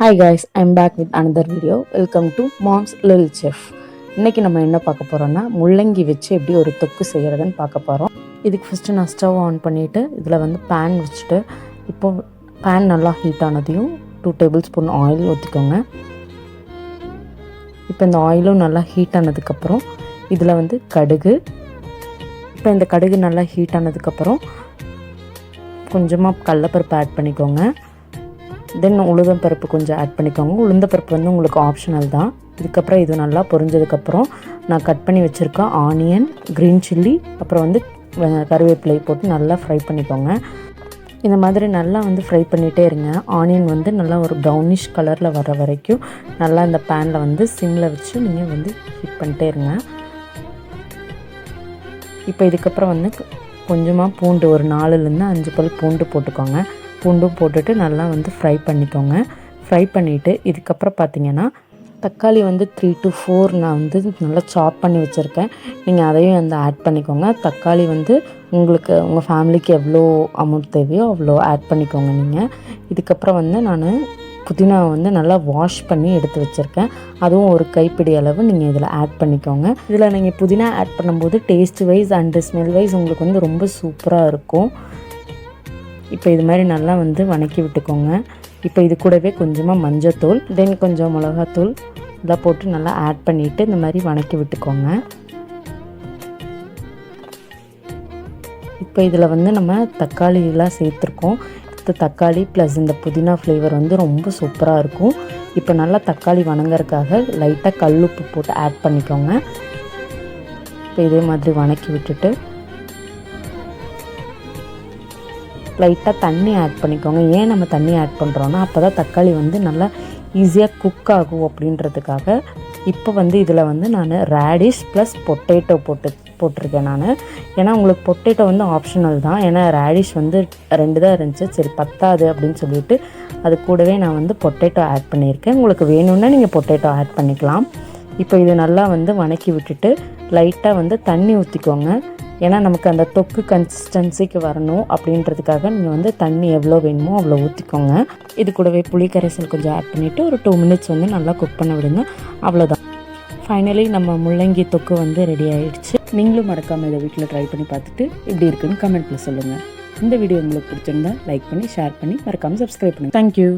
Hi guys, I'm back with another video. Welcome to Mom's Little Chef. இன்றைக்கி நம்ம என்ன பார்க்க போகிறோன்னா முள்ளங்கி வச்சு எப்படி ஒரு தொக்கு செய்கிறதுன்னு பார்க்க போகிறோம். இதுக்கு ஃபஸ்ட்டு நான் ஸ்டவ் ஆன் பண்ணிவிட்டு இதில் வந்து பேன் வச்சுட்டு இப்போது பேன் நல்லா ஹீட் ஆனதையும் 2 டேபிள் ஸ்பூன் ஆயில் ஊற்றிக்கோங்க. இப்போ இந்த ஆயிலும் நல்லா ஹீட் ஆனதுக்கப்புறம் இதில் வந்து கடுகு, இப்போ இந்த கடுகு நல்லா ஹீட் ஆனதுக்கப்புறம் கொஞ்சமாக கடலைப்பருப்பு ஆட் பண்ணிக்கோங்க. தென் உளுந்தம்பருப்பு கொஞ்சம் ஆட் பண்ணிக்கோங்க. உளுந்தம்பருப்பு வந்து உங்களுக்கு ஆப்ஷனல் தான். இதுக்கப்புறம் இது நல்லா பொரிஞ்சதுக்கப்புறம் நான் கட் பண்ணி வச்சுருக்கேன் ஆனியன், க்ரீன் சில்லி, அப்புறம் வந்து கருவேப்பிலை போட்டு நல்லா ஃப்ரை பண்ணிக்கோங்க. இந்த மாதிரி நல்லா வந்து ஃப்ரை பண்ணிகிட்டே இருங்க. ஆனியன் வந்து நல்லா ஒரு ப்ரௌனிஷ் கலரில் வர வரைக்கும் நல்லா இந்த பேனில் வந்து சிம்மில் வச்சு நீங்கள் வந்து ஹீட் பண்ணிட்டே இருங்க. இப்போ இதுக்கப்புறம் வந்து கொஞ்சமாக பூண்டு, ஒரு 4லேருந்து 5 பல் பூண்டு போட்டுக்கோங்க. பூண்டும் போட்டுட்டு நல்லா வந்து ஃப்ரை பண்ணிக்கோங்க. ஃப்ரை பண்ணிவிட்டு இதுக்கப்புறம் பார்த்திங்கன்னா தக்காளி வந்து 3 to 4 நான் வந்து நல்லா சாப் பண்ணி வச்சுருக்கேன். நீங்கள் அதையும் வந்து ஆட் பண்ணிக்கோங்க. தக்காளி வந்து உங்களுக்கு உங்கள் ஃபேமிலிக்கு எவ்வளோ அமௌண்ட் தேவையோ அவ்வளோ ஆட் பண்ணிக்கோங்க நீங்கள். இதுக்கப்புறம் வந்து நான் புதினாவை வந்து நல்லா வாஷ் பண்ணி எடுத்து வச்சுருக்கேன். அதுவும் ஒரு கைப்பிடி அளவு நீங்கள் இதில் ஆட் பண்ணிக்கோங்க. இதில் நீங்கள் புதினா ஆட் பண்ணும்போது taste wise and smell wise உங்களுக்கு வந்து ரொம்ப சூப்பராக இருக்கும். இப்போ இது மாதிரி நல்லா வந்து வதக்கி விட்டுக்கோங்க. இப்போ இது கூடவே கொஞ்சமாக மஞ்சத்தூள், தென் கொஞ்சம் மிளகாத்தூள் இதெல்லாம் போட்டு நல்லா ஆட் பண்ணிவிட்டு இந்த மாதிரி வதக்கி விட்டுக்கோங்க. இப்போ இதில் வந்து நம்ம தக்காளியெலாம் சேர்த்துருக்கோம். தக்காளி ப்ளஸ் இந்த புதினா ஃப்ளேவர் வந்து ரொம்ப சூப்பராக இருக்கும். இப்போ நல்லா தக்காளி வதங்கறதுக்காக லைட்டாக கல்லுப்பு போட்டு ஆட் பண்ணிக்கோங்க. இப்போ இதே மாதிரி வதக்கி விட்டுட்டு லைட்டாக தண்ணி ஆட் பண்ணிக்கோங்க. ஏன் நம்ம தண்ணி ஆட் பண்ணுறோன்னா அப்போ தான் தக்காளி வந்து நல்லா ஈஸியாக குக் ஆகும் அப்படின்றதுக்காக. இப்போ வந்து இதில் வந்து நான் ரேடிஷ் ப்ளஸ் பொட்டேட்டோ போட்டிருக்கேன் நான். ஏன்னா உங்களுக்கு பொட்டேட்டோ வந்து ஆப்ஷனல் தான். ஏன்னா ரேடிஷ் வந்து 2 தான் இருந்துச்சு, சரி பத்தாது அப்படின்னு சொல்லிட்டு அது கூடவே நான் வந்து பொட்டேட்டோ ஆட் பண்ணியிருக்கேன். உங்களுக்கு வேணும்னா நீங்கள் பொட்டேட்டோ ஆட் பண்ணிக்கலாம். இப்போ இது நல்லா வந்து வதக்கி விட்டுட்டு லைட்டாக வந்து தண்ணி ஊற்றிக்கோங்க. ஏன்னா நமக்கு அந்த தொக்கு கன்சிஸ்டன்சிக்கு வரணும் அப்படின்றதுக்காக நீங்கள் வந்து தண்ணி எவ்வளோ வேணுமோ அவ்வளோ ஊற்றிக்கோங்க. இது கூடவே புளி கரைசல் கொஞ்சம் ஆட் பண்ணிவிட்டு ஒரு 2 மினிட்ஸ் வந்து நல்லா குக் பண்ண விடுங்க. அவ்வளோதான். ஃபைனலி நம்ம முள்ளங்கி தொக்கு வந்து ரெடி ஆகிடுச்சு. நீங்களும் மறக்காமல் இதை வீட்டில் ட்ரை பண்ணி பார்த்துட்டு எப்படி இருக்குன்னு கமெண்ட்டில் சொல்லுங்கள். இந்த வீடியோ உங்களுக்கு பிடிச்சிருந்தா லைக் பண்ணி ஷேர் பண்ணி மறக்காமல் சப்ஸ்கிரைப் பண்ணுங்கள். தேங்க்யூ.